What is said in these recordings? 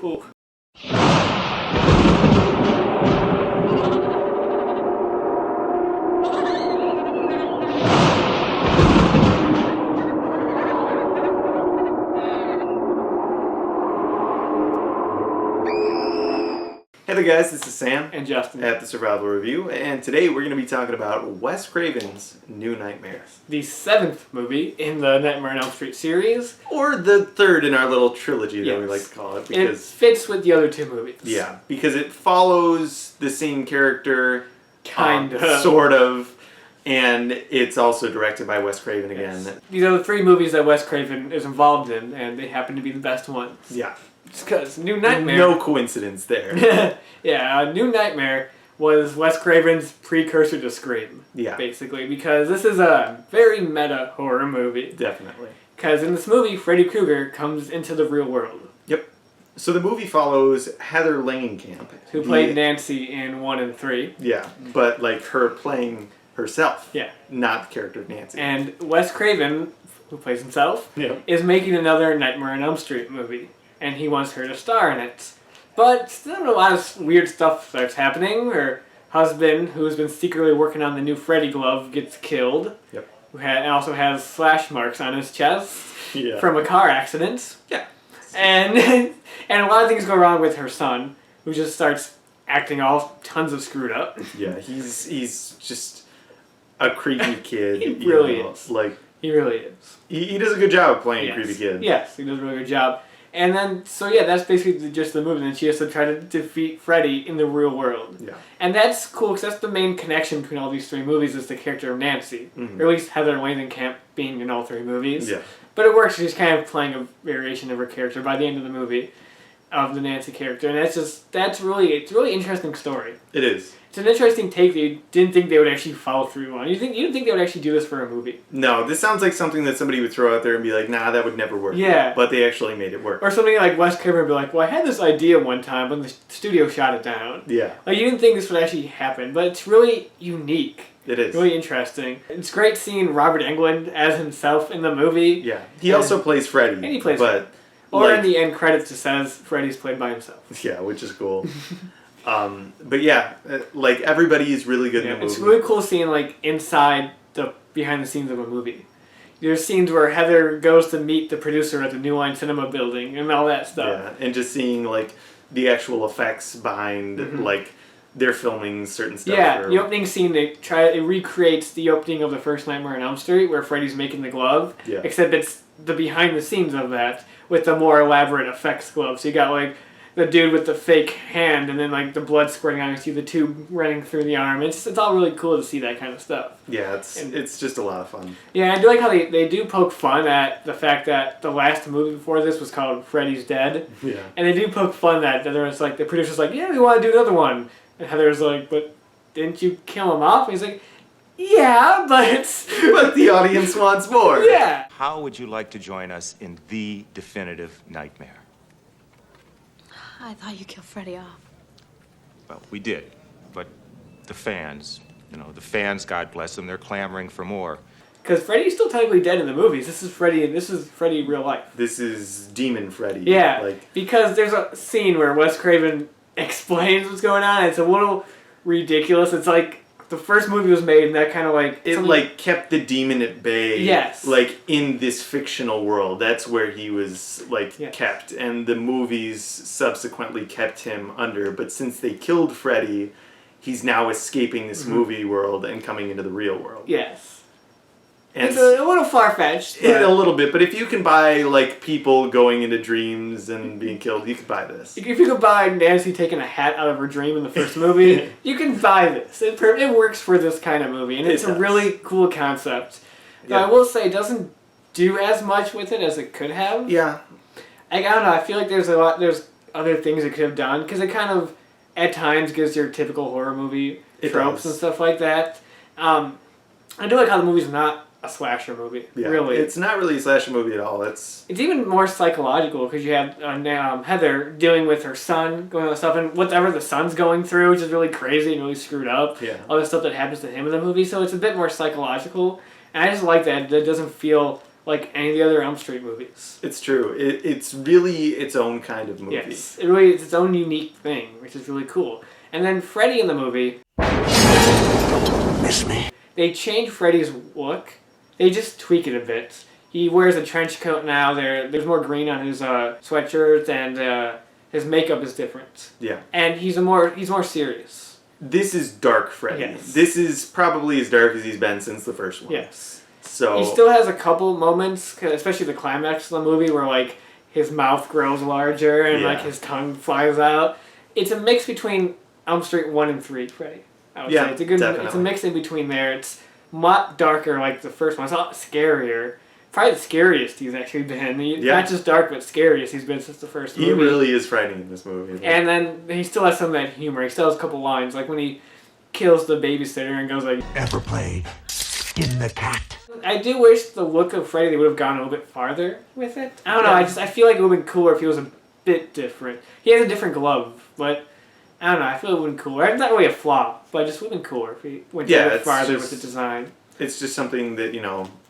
Ooh. Hey there guys, this is Sam And Justin. at the Survival Review, and today we're going to be talking about Wes Craven's New Nightmare. The 7th movie in the Nightmare on Elm Street series. Or the third in our little trilogy that we Yes. like to call it. It Because fits with the other two movies. yeah, because it follows the same character, Kind of. sort of, and it's also directed by Wes Craven again. Yes. These are the 3 movies that Wes Craven is involved in, and they happen to be the best ones. Yeah. Just because New Nightmare... No coincidence there. Yeah, New Nightmare was Wes Craven's precursor to Scream. Yeah. Basically, because this is a very meta horror movie. Definitely. Because in this movie, Freddy Krueger comes into the real world. Yep. So the movie follows Heather Langenkamp. Who played Nancy in 1 and 3. Yeah, but like her playing herself. Yeah. Not the character of Nancy. And Wes Craven, who plays himself, is making another Nightmare on Elm Street movie. And he wants her to star in it. But then a lot of weird stuff starts happening. Her husband, who's been secretly working on the new Freddy glove, gets killed. Yep. And also has slash marks on his chest Yeah. from a car accident. Yeah. And and a lot of things go wrong with her son, who just starts acting all tons of screwed up. Yeah, he's just a creepy kid. He really is. Like He really is. he does a good job of playing Yes. a creepy kid. Yes, he does a really good job. And then, so yeah, that's basically the gist of the movie. And she has to try to defeat Freddy in the real world. Yeah. And that's cool, because that's the main connection between all these 3 movies is the character of Nancy. Mhm. Or at least Heather Langenkamp being in all 3 movies. Yeah. But it works, she's kind of playing a variation of her character by the end of the movie, of the Nancy character. And it's a really interesting story. It is. It's an interesting take that you didn't think they would actually follow through on. You didn't think they would actually do this for a movie. No, this sounds like something that somebody would throw out there and be like, nah, that would never work. Yeah. But they actually made it work. Or something like Wes Craven would be like, well, I had this idea one time, but the studio shot it down. Yeah. Like, you didn't think this would actually happen, but it's really unique. It is. Really interesting. It's great seeing Robert Englund as himself in the movie. Yeah. He also plays Freddy. And he plays but Or like, in the end credits it says Freddy's played by himself. yeah, which is cool. But yeah, like everybody is really good in the movie. It's really cool seeing like inside the behind the scenes of a movie. There's scenes where Heather goes to meet the producer at the New Line Cinema building and all that stuff. Yeah, and just seeing like the actual effects behind like they're filming certain stuff. Yeah, the opening scene it recreates the opening of the first Nightmare on Elm Street where Freddy's making the glove. Yeah. Except it's the behind the scenes of that with the more elaborate effects glove. So you got like the dude with the fake hand and then like the blood squirting out. You see the tube running through the arm. It's all really cool to see that kind of stuff. Yeah, it's just a lot of fun. Yeah, I do like how they do poke fun at the fact that the last movie before this was called Freddy's Dead. Yeah. And they do poke fun that there was like the producer's like, yeah, we want to do another one. And Heather's like, but didn't you kill him off? And he's like, yeah, but... But the audience wants more. Yeah. How would you like to join us in the definitive nightmare? I thought you killed Freddy off. Well, we did, but the fans, God bless them, they're clamoring for more. Because Freddy's still technically dead in the movies. This is Freddy in real life. This is Demon Freddy. Yeah, Like, because there's a scene where Wes Craven explains what's going on. It's a little ridiculous. It's like the first movie was made and that kind of like... it like kept the demon at bay. Yes. Like in this fictional world. That's where he was like Yeah. kept. And the movies subsequently kept him under. But since they killed Freddy, he's now escaping this movie world and coming into the real world. Yes. And It's a little far-fetched. But a little bit, but if you can buy like people going into dreams and being killed, you could buy this. if you could buy Nancy taking a hat out of her dream in the first movie, you can buy this. It works for this kind of movie, and it's a really cool concept. Though Yeah. I will say it doesn't do as much with it as it could have. Yeah. I don't know. I feel like there's other things it could have done because it kind of at times gives your typical horror movie tropes and stuff like that. I do like how the movie's not a slasher movie. Yeah. Really, It's not really a slasher movie at all. It's even more psychological because you have Heather dealing with her son, going on stuff, and whatever the son's going through, which is really crazy and really screwed up. Yeah. All the stuff that happens to him in the movie, so it's a bit more psychological, and I just like that. It doesn't feel like any of the other Elm Street movies. It's true. It's really its own kind of movie. Yes, it really is its own unique thing, which is really cool. And then Freddy in the movie, Miss me. they change Freddy's look. They just tweak it a bit. He wears a trench coat now. There's more green on his sweatshirt, and his makeup is different. Yeah. And he's more serious. This is dark Freddy. Yes. This is probably as dark as he's been since the first one. Yes. So He still has a couple moments, especially the climax of the movie, where like his mouth grows larger and like his tongue flies out. It's a mix between Elm Street 1 and 3, Freddy. I would say it's a good. definitely. It's a mix in between there. It's a lot darker, like the first one. It's a lot scarier. Probably the scariest he's actually been. Not just dark, but scariest he's been since the first movie. He really is frightening in this movie. And then he still has some of that humor. He still has a couple lines, like when he kills the babysitter and goes like, Ever play Skin the Cat? I do wish the look of Freddy, they would have gone a little bit farther with it. I don't know, I feel like it would have been cooler if he was a bit different. He has a different glove, but I don't know, I feel it would have been cooler. It's not really a flaw, but it just would have been cooler if he went a little bit farther with the design. It's just something that,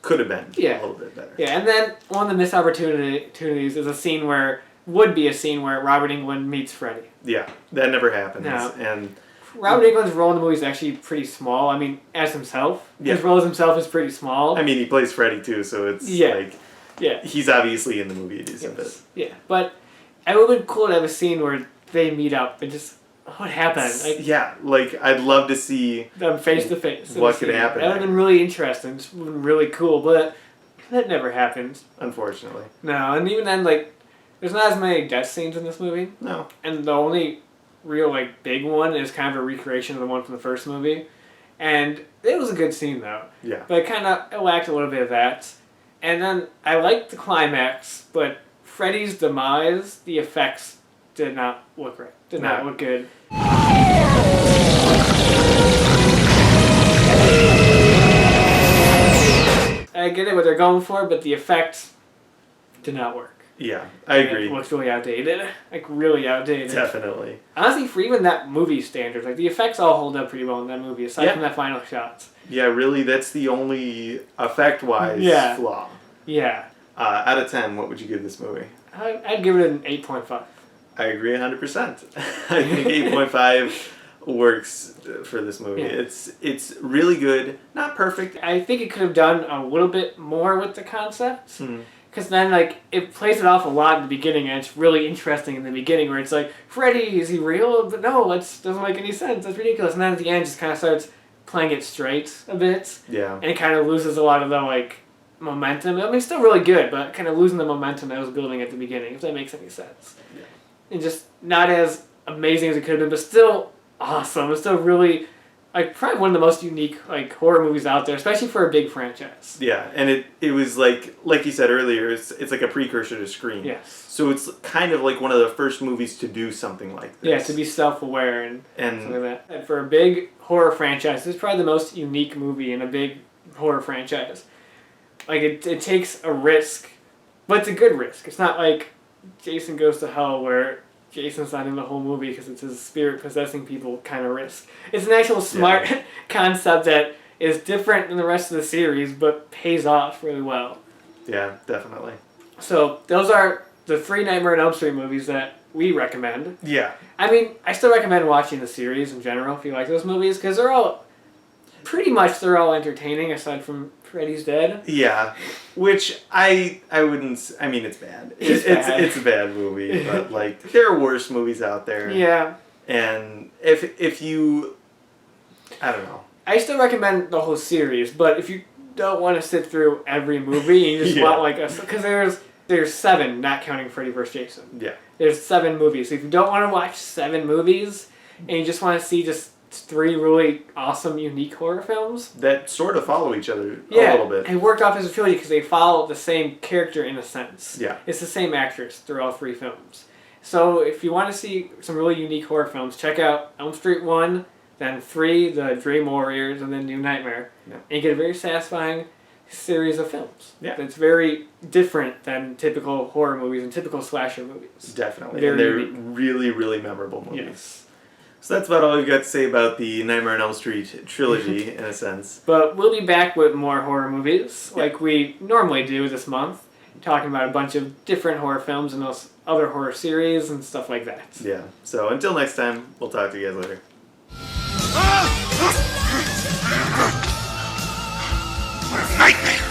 could have been a little bit better. Yeah, and then one of the missed opportunities is would be a scene where Robert Englund meets Freddy. Yeah, that never happens. No. And Robert Englund's role in the movie is actually pretty small. I mean, as himself. Yeah. His role as himself is pretty small. I mean, he plays Freddy too, so it's he's obviously in the movie a decent bit. Yeah, but it would have been cool to have a scene where they meet up and just, what happened? I'd love to see them face to face. What could happen. That would have been really interesting. It would have been really cool, but that never happened. Unfortunately. No, and even then, there's not as many death scenes in this movie. No. And the only real, big one is kind of a recreation of the one from the first movie. And it was a good scene, though. Yeah. But it lacked a little bit of that. And then I liked the climax, but Freddy's demise, the effects did not look right. Did not look good. I get it what they're going for, but the effects did not work. Yeah, I agree. It looks really outdated. Really outdated. Definitely. Honestly, for even that movie standards, the effects all hold up pretty well in that movie, aside from that final shots. Yeah, really, that's the only effect-wise flaw. Yeah. Out of 10, what would you give this movie? I'd give it an 8.5. I agree 100%. I think 8.5 works for this movie. Yeah. It's really good. Not perfect. I think it could have done a little bit more with the concept. Because then, it plays it off a lot in the beginning, and it's really interesting in the beginning, where it's like, Freddy, is he real? But no, it doesn't make any sense. That's ridiculous. And then at the end, just kind of starts playing it straight a bit. Yeah. And it kind of loses a lot of the, momentum. I mean, it's still really good, but kind of losing the momentum that was building at the beginning, if that makes any sense. Yeah. And just not as amazing as it could have been, but still awesome. It's still really, probably one of the most unique, horror movies out there, especially for a big franchise. Yeah, and it was like you said earlier, it's like a precursor to Scream. Yes. So it's kind of like one of the first movies to do something like this. Yeah, to be self-aware and something like that. And for a big horror franchise, this is probably the most unique movie in a big horror franchise. It takes a risk, but it's a good risk. It's not like Jason Goes to Hell, where Jason's not in the whole movie because it's his spirit possessing people kind of risk. It's an actual smart concept that is different than the rest of the series, but pays off really well. Yeah, definitely. So those are the 3 Nightmare on Elm Street movies that we recommend. Yeah. I mean, I still recommend watching the series in general if you like those movies, because they're all entertaining aside from Freddy's Dead. Yeah, which I wouldn't. I mean, it's bad. It's a bad movie, but there are worse movies out there. Yeah. And if you, I don't know. I still recommend the whole series, but if you don't want to sit through every movie, you just want because there's 7, not counting Freddy vs. Jason. Yeah. There's 7 movies. So if you don't want to watch 7 movies and you just want to see just 3 really awesome, unique horror films that sort of follow each other a little bit. It worked off as a trilogy because they follow the same character in a sense. Yeah. It's the same actress through all 3 films. So if you want to see some really unique horror films, check out Elm Street 1, then 3, The Dream Warriors, and then New Nightmare. Yeah. And you get a very satisfying series of films. Yeah. That's very different than typical horror movies and typical slasher movies. Definitely. Very and they're unique. really, really memorable movies. Yes. So that's about all we've got to say about the Nightmare on Elm Street trilogy, in a sense. But we'll be back with more horror movies, like we normally do this month, talking about a bunch of different horror films and those other horror series and stuff like that. Yeah. So until next time, we'll talk to you guys later. What a nightmare.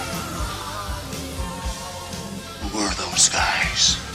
Who were those guys?